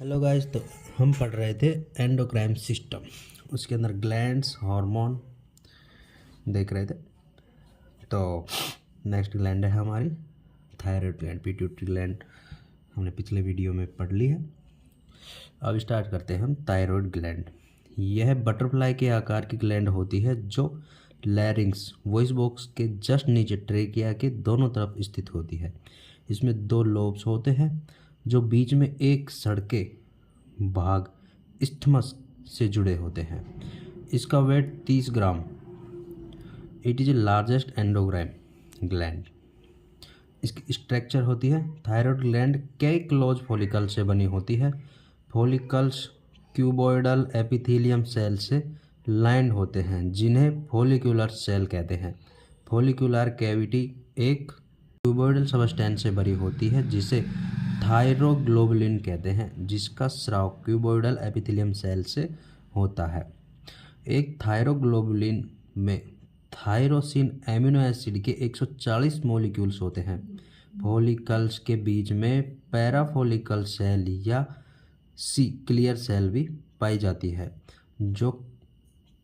Hello guys, तो हम पढ़ रहे थे एंडोक्राइन सिस्टम। उसके अंदर ग्लैंड्स, हार्मोन देख रहे थे। तो नेक्स्ट ग्लैंड है हमारी थायराइड ग्लैंड, पिट्यूटरी ग्लैंड हमने पिछले वीडियो में पढ़ ली है। अब स्टार्ट करते हैं हम थायराइड ग्लैंड। यह बटरफ्लाई के आकार की ग्लैंड होती है जो लैरिंग्स वॉइस बॉक्स के जस्ट नीचे ट्रेकिया के दोनों तरफ स्थित होती है। इसमें दो लोब्स होते हैं जो बीच में एक सड़के भाग इस्थमस से जुड़े होते हैं। इसका वेट 30 ग्राम। It is a largest endocrine gland. इसकी स्ट्रक्चर होती है, थायराइड ग्लैंड कई क्लोज फॉलिकल से बनी होती है। फॉलिकल्स क्यूबॉइडल एपिथेलियम सेल से लाइंड होते हैं जिन्हें फॉलिक्यूलर सेल कहते हैं। फॉलिक्यूलर कैविटी एक क्यूबॉइडल सबस्टेंस से भरी होती है जिसे थायरोग्लोबुलिन कहते हैं, जिसका स्राव क्यूबॉइडल एपिथेलियम सेल से होता है। एक थायरोग्लोबुलिन में थायरोसिन एमिनो एसिड के 140 मॉलिक्यूल्स होते हैं। फॉलिकल्स के बीच में पैराफॉलिकल सेल या सी क्लियर सेल भी पाई जाती है जो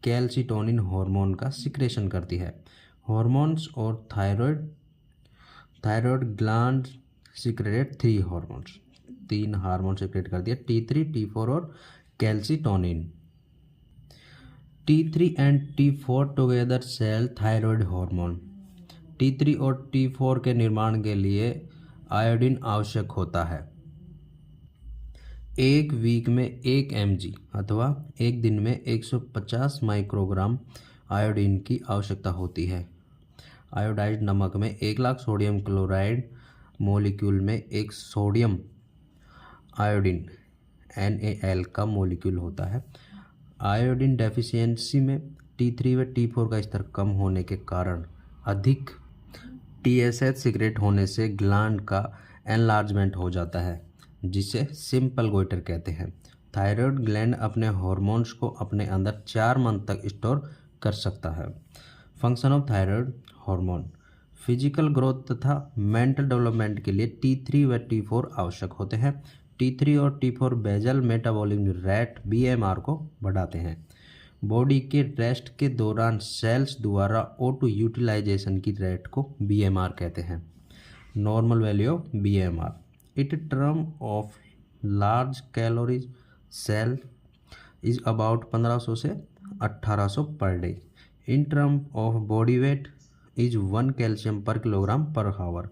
कैल्सिटोनिन हार्मोन का सिक्रेशन करती है। हार्मोन्स और thyroid gland secrete 3 hormones, 3 hormone secrete करती है, T3, T4 और calcitonin. T3 and T4 together cell thyroid hormone. T3 और T4 के निर्माण के लिए आयोडीन आवश्यक होता है। एक वीक में 1 mg अथवा एक दिन में 150 माइक्रोग्राम आयोडीन की आवश्यकता होती है। आयोडाइज्ड नमक में 1 लाख सोडियम क्लोराइड मॉलिक्यूल में एक सोडियम आयोडीन NaL का मॉलिक्यूल होता है। आयोडीन डेफिशिएंसी में T3 व T4 का स्तर कम होने के कारण अधिक TSH सिक्रेट होने से ग्लैंड का एनलार्जमेंट हो जाता है, जिसे सिंपल गोइटर कहते हैं। थायराइड ग्लैंड अपने हार्मोन्स को अपने अंदर 4 मंथ तक स्टोर कर सकता है। Function of thyroid hormone. Physical growth तथा मेंटल डेवलपमेंट के लिए T3 व T4 आवश्यक होते हैं। T3 और T4 basal metabolic rate BMR को बढ़ाते हैं। बॉडी के रेस्ट के दौरान सेल्स द्वारा O2 यूटिलाइजेशन की रेट को BMR कहते हैं। Normal value of BMR it term of large calories cell is about 1500 से 1800 per day. In term of body weight is 1 calcium per kilogram per hour.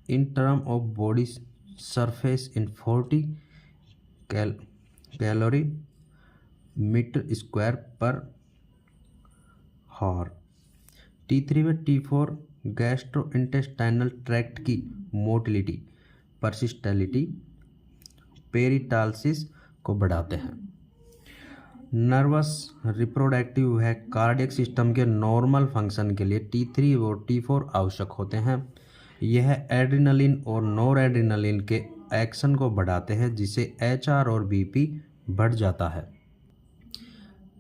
In term of body surface in 40 calorie meter square per hour. T3 व T4 gastro intestinal tract की motility, परसिस्टेलिटी, peristalsis को बढ़ाते हैं। Nervous, reproductive व cardiac system के normal function के लिए T3 और T4 आवश्यक होते हैं। यह एड्रिनलिन और नॉर एड्रिनलिन के एक्शन को बढ़ाते हैं, जिससे HR और BP बढ़ जाता है।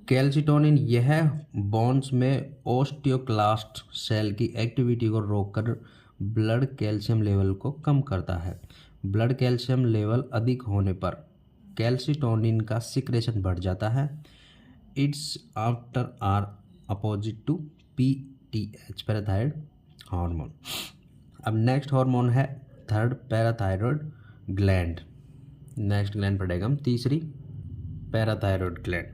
कैल्सिटोनिन यह बोन्स में ओस्टियोक्लास्ट सेल की एक्टिविटी को रोककर ब्लड कैल्शियम लेवल को कम करता है। ब्लड कैल्शियम लेवल अधिक होने पर कैल्सिटोनिन का सिक्रेशन बढ़ जाता है। It's after are opposite to PTH, parathyroid hormone. अब नेक्स्ट हार्मोन है third, parathyroid gland. Next gland पढ़ेगा हम तीसरी, पैराथायराइड ग्लैंड।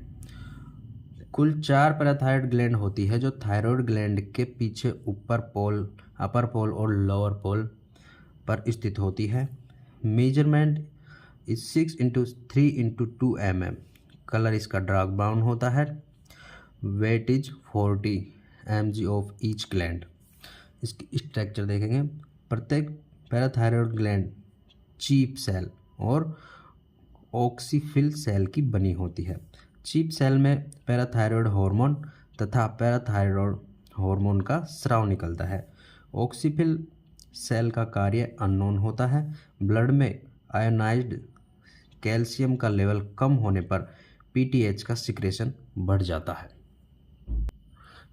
कुल 4 पैराथायराइड ग्लैंड होती है जो थायराइड ग्लैंड के पीछे ऊपर पोल, अपर पोल और लोअर पोल पर स्थित होती है। Measurement is 6 × 3 × 2 mm। कलर इसका डार्क ब्राउन होता है। Weight is 40 mg of each gland. इसकी स्ट्रक्चर देखेंगे। प्रत्येक पैराथायराइड ग्लैंड चीप सेल और ऑक्सीफिल सेल की बनी होती है। चीप सेल में पैराथायराइड हार्मोन तथा पैराथायराइड हार्मोन का स्राव निकलता है। ऑक्सीफिल सेल का कार्य अननोन होता है। ब्लड में आयोनाइज्ड कैल्शियम का लेवल कम होने पर PTH का सिक्रेशन बढ़ जाता है।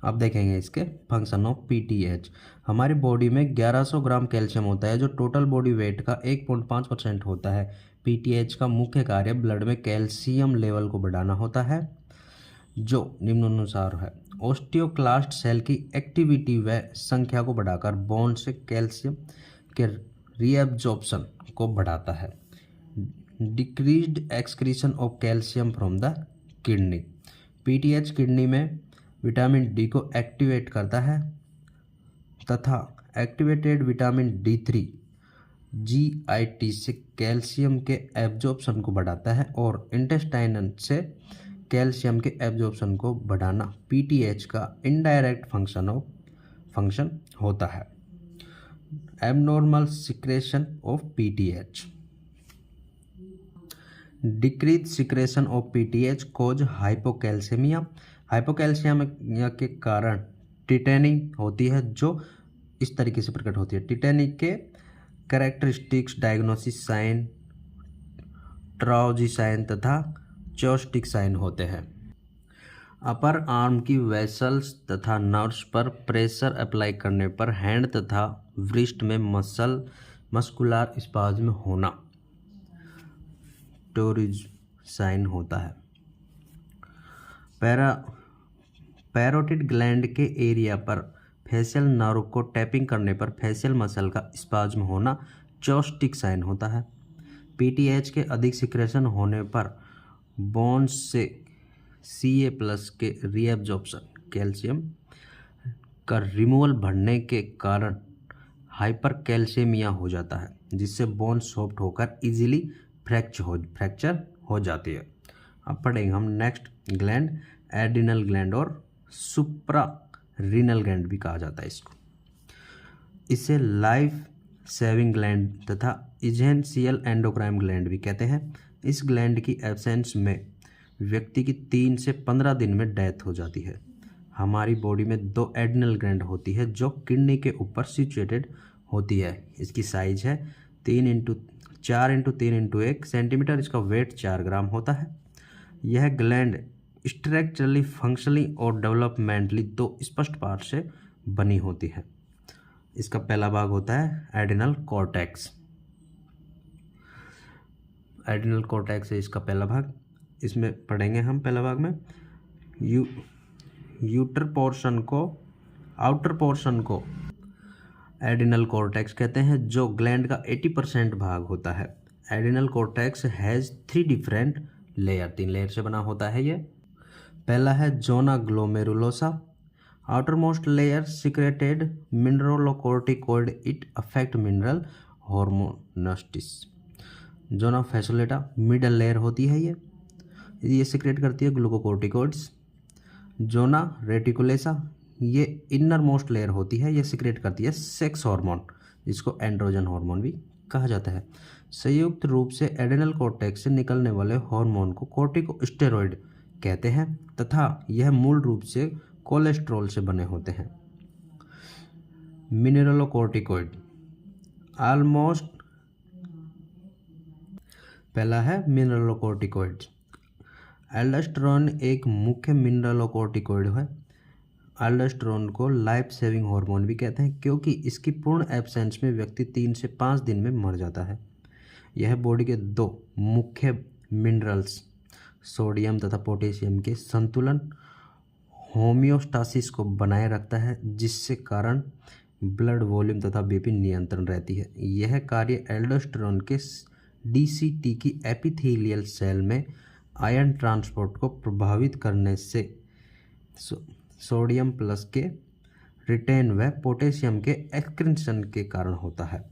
अब देखेंगे इसके फंक्शन ऑफ PTH। हमारी बॉडी में 1100 ग्राम कैल्शियम होता है जो टोटल बॉडी वेट का 1.5% होता है। पीटीएच का मुख्य कार्य ब्लड में कैल्शियम लेवल को बढ़ाना होता है, जो निम्नानुसार है। ओस्टियोक्लास्ट सेल की एक्टिविटी व संख्या को बढ़ाकर बोन से कैल्शियम के रीएब्जॉर्प्शन को बढ़ाता है। Decreased excretion of calcium from the kidney. PTH kidney में विटामिन डी को एक्टिवेट करता है तथा एक्टिवेटेड विटामिन D3 GIT से कैल्शियम के एब्जॉर्प्शन को बढ़ाता है और इंटेस्टाइन से कैल्शियम के एब्जॉर्प्शन को बढ़ाना पीटीएच का इनडायरेक्ट फंक्शन होता है। Abnormal secretion of PTH. Decrease secretion of PTH cause hypocalcaemia. Hypocalcaemia के कारण टिटेनी होती है, जो इस तरीके से प्रकट होती है। टिटेनी के कैरेक्टरिस्टिक्स डायग्नोसिस साइन, ट्राउजी साइन तथा चॉस्टिक साइन होते हैं। अपर आर्म की वेसल्स तथा नर्व्स पर प्रेशर अप्लाई करने पर हैंड तथा व्रिस्ट में मस्कुलर स्पाज्म होना टोरिज साइन होता है। पैरोटिड ग्लैंड के एरिया पर फेशियल नर्व को टैपिंग करने पर फेशियल मसल का स्पाज्म होना चॉस्टिक साइन होता है। पीटीएच के अधिक सिक्रेशन होने पर बोन्स से Ca+ के रीएब्जॉर्प्शन, कैल्शियम का रिमूवल बढ़ने के कारण हाइपरकैल्सीमिया हो जाता है, जिससे बोन सॉफ्ट होकर इजीली फ्रैक्चर हो जाती है। अब पढ़ेंगे हम नेक्स्ट ग्लैंड, एड्रिनल ग्लैंड और सुप्रा रीनल ग्लैंड भी कहा जाता है इसको। इसे लाइफ सेविंग ग्लैंड तथा इजेंशियल एंडोक्राइन ग्लैंड भी कहते हैं। इस ग्लैंड की एब्सेंस में व्यक्ति की 3 से 15 दिन में डेथ हो जाती है। हमारी बॉडी में 2 एड्रिनल ग्लैंड होती है जो किडनी के ऊपर सिचुएटेड होती है। इसकी साइज है 4x3x1 सेंटीमीटर। इसका वेट 4 ग्राम होता है। यह ग्लैंड स्ट्रक्चरली, फंक्शनली और डेवलपमेंटली 2 स्पष्ट पार्ट से बनी होती है। इसका पहला भाग होता है एड्रिनल कॉर्टेक्स। एड्रिनल कॉर्टेक्स है इसका पहला भाग। इसमें पढ़ेंगे हम पहला भाग में आउटर पोर्शन को एड्रिनल कॉर्टेक्स कहते हैं, जो ग्लैंड का 80% भाग होता है। Adrenal cortex has 3 different layer, 3 layer से बना होता है ये। पहला है zona glomerulosa. Outer most layer secreted mineralocorticoid, it affect mineral homeostasis. Zona fasciculata middle layer होती है ये सिक्रेट करती है ग्लूकोकोर्टिकोइड्स। जोना रेटिकुलेसा ये इनर मोस्ट लेयर होती है, ये सिक्रेट करती है सेक्स हार्मोन, जिसको एंड्रोजन हार्मोन भी कहा जाता है। संयुक्त रूप से एड्रिनल कॉर्टेक्स से निकलने वाले हार्मोन को कोर्टिकोस्टेरॉइड कहते हैं तथा यह मूल रूप से कोलेस्ट्रॉल से बने होते हैं। मिनरलोकोर्टिकोइड ऑलमोस्ट पहला है मिनरलोकोर्टिकोइड। एल्डोस्टेरोन एक मुख्य मिनरलोकोर्टिकोइड है। एल्डोस्टेरोन को लाइफ सेविंग हार्मोन भी कहते हैं, क्योंकि इसकी पूर्ण एब्सेंस में व्यक्ति 3 से 5 दिन में मर जाता है। यह बॉडी के 2 मुख्य मिनरल्स सोडियम तथा पोटेशियम के संतुलन होमियोस्टासिस को बनाए रखता है, जिससे कारण ब्लड वॉल्यूम तथा बीपी नियंत्रण रहती है। यह कार्य एल्डोस्टेरोन के DCT की एपिथेलियल सेल में आयन ट्रांसपोर्ट को प्रभावित करने से सोडियम प्लस के रिटेन व पोटेशियम के एक्सक्रीशन के कारण होता है।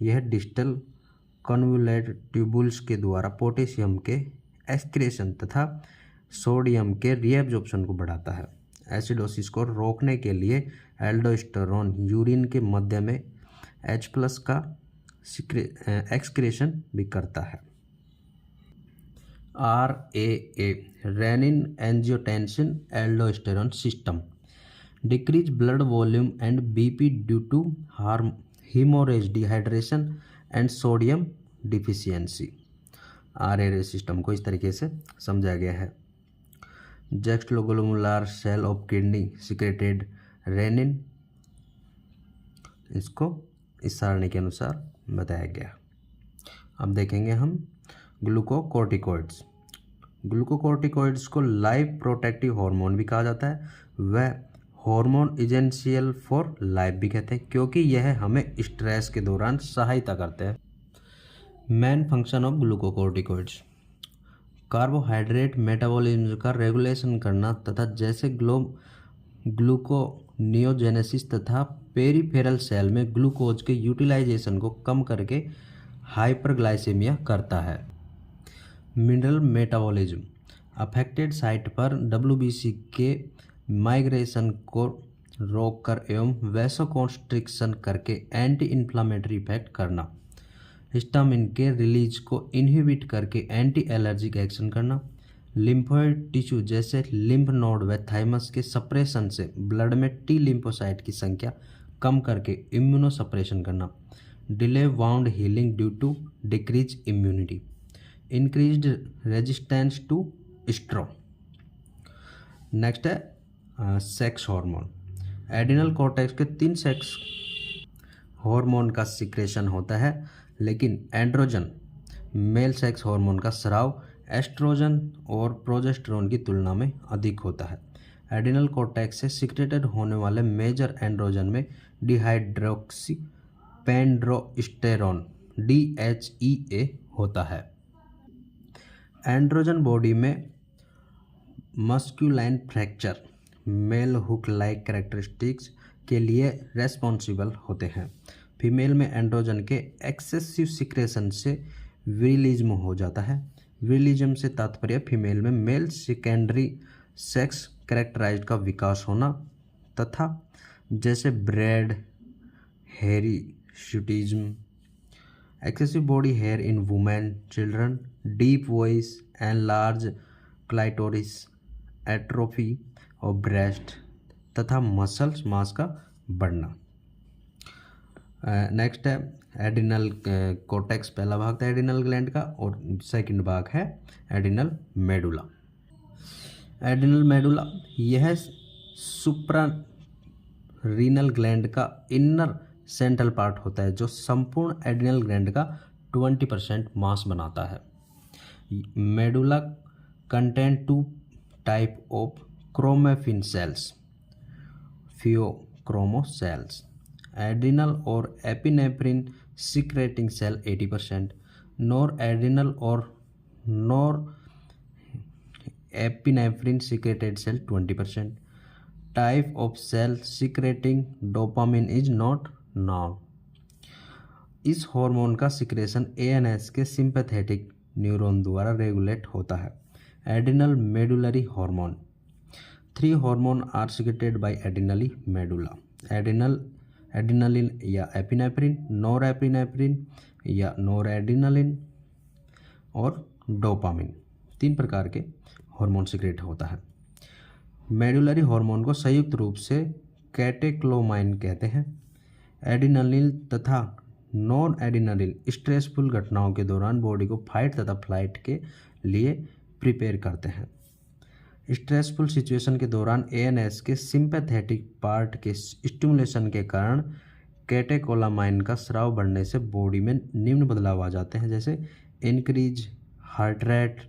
यह डिस्टल कन्वोल्यूट ट्यूबुल्स के द्वारा पोटेशियम के एक्सक्रीशन तथा सोडियम के रीएब्जॉर्प्शन को बढ़ाता है। एसिडोसिस को रोकने के लिए एल्डोस्टेरोन यूरिन के मध्य में H+ का एक्सक्रीशन भी करता है। RAA renin angiotensin aldosterone system decrease blood volume and BP due to haemorrhage, dehydration and sodium deficiency. RAA system को इस तरीके से समझाया गया है। Juxtaglomerular cell of kidney secreted renin, इसको इस सारणी के अनुसार बताया गया। अब देखेंगे हम ग्लूकोकोर्टिकॉइड्स। ग्लूकोकोर्टिकॉइड्स को लाइफ प्रोटेक्टिव हार्मोन भी कहा जाता है। वह हार्मोन एसेंशियल फॉर लाइफ भी कहते हैं, क्योंकि यह हमें स्ट्रेस के दौरान सहायता करते हैं। Main function of glucocorticoids: carbohydrate metabolism का रेगुलेशन करना तथा जैसे ग्लूकोनियोजेनेसिस तथा पेरिफेरल सेल में ग्लूकोज के यूटिलाइजेशन को कम करके हाइपरग्लाइसेमिया करता है। मिनरल मेटाबॉलिज्म: अफेक्टेड साइट पर WBC के माइग्रेशन को रोककर एवं वैसोकॉन्स्ट्रिक्शन करके एंटी इन्फ्लामेटरी इफेक्ट करना। हिस्टामिन के रिलीज को इनहिबिट करके एंटी एलर्जिक एक्शन करना। लिम्फोइड टिश्यू जैसे लिम्फ नोड व थाइमस के सप्रेशन से ब्लड में टी लिम्फोसाइट की संख्या कम करके इम्यूनो सप्रेशन करना। Delay wound healing due to decrease immunity. Increased resistance to stress. Next है सेक्स हार्मोन। एडिनल कॉर्टेक्स के 3 सेक्स हार्मोन का सिक्रेशन होता है, लेकिन एंड्रोजन मेल सेक्स हार्मोन का स्राव एस्ट्रोजन और प्रोजेस्टेरोन की तुलना में अधिक होता है। एडिनल कॉर्टेक्स से सिक्रेटेड होने वाले मेजर एंड्रोजन में डिहाइड्रोक्सी पेंड्रोस्टेरोन DHEA होता है। एंड्रोजन बॉडी में masculine fracture male hook like characteristics के लिए रेस्पॉन्सिबल होते हैं। फीमेल में एंड्रोजन के एक्सेसिव सिक्रेशन से विरिलिज्म हो जाता है। विरिलिज्म से तात्पर्य फीमेल में मेल सेकेंडरी सेक्स कैरेक्टराइज्ड का विकास होना तथा जैसे beard hirsutism, excessive body hair in women, children, deep voice and large clitoris, atrophy और ब्रेस्ट तथा मसल्स मास का बढ़ना। नेक्स्ट है एडिनल कॉर्टेक्स। पहला भाग था एडिनल ग्लैंड का और सेकंड भाग है एडिनल मेडुला। एडिनल मेडुला यह सुप्रा रीनल ग्लैंड का इनर सेंट्रल पार्ट होता है, जो संपूर्ण एडिनल ग्लैंड का 20% मास बनाता है। Medulla contain 2 type of chromaffin cells, pheochromo cells. Adrenal और epinephrine secreting cell 80%, nor adrenal और nor epinephrine secreted cell 20%. Type of cell secreting dopamine is not known. इस हार्मोन का सिक्रेशन ANS के sympathetic neuron द्वारा regulate होता है. Adrenal medullary hormone. 3 hormone are secreted by adrenal medulla. Adrenaline या epinephrine, norepinephrine या noradrenaline और dopamine. 3 प्रकार के हार्मोन सिक्रेट होता है. मेडुलरी हार्मोन को संयुक्त रूप से कैटेक्लोमाइन कहते हैं. एडिनलिन तथा नॉन एडिनलिन स्ट्रेसफुल घटनाओं के दौरान बॉडी को फाइट तथा फ्लाइट के लिए प्रिपेयर करते हैं. स्ट्रेसफुल सिचुएशन के दौरान ANS के सिंपैथेटिक पार्ट के स्टिमुलेशन के कारण कैटेकोलामाइन का स्राव बढ़ने से बॉडी में निम्न बदलाव आ जाते हैं, जैसे increase heart rate,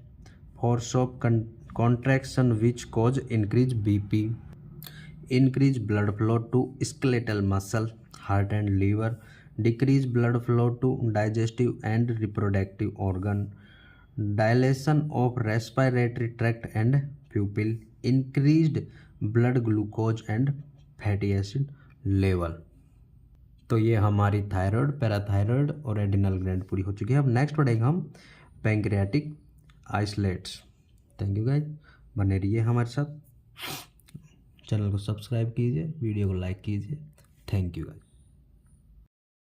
force of contraction which cause increase BP, increase blood flow to skeletal muscle, heart and liver, decrease blood flow to digestive and reproductive organ, dilation of respiratory tract and pupil, increased blood glucose and fatty acid level. तो ये हमारी thyroid, parathyroid और adrenal gland पूरी हो चुकी है. अब next पढ़ेंगे हम pancreatic isolates. Thank you guys, बने रहिए हमारे साथ. चैनल को सब्सक्राइब कीजिए, वीडियो को लाइक कीजिए. Thank you guys.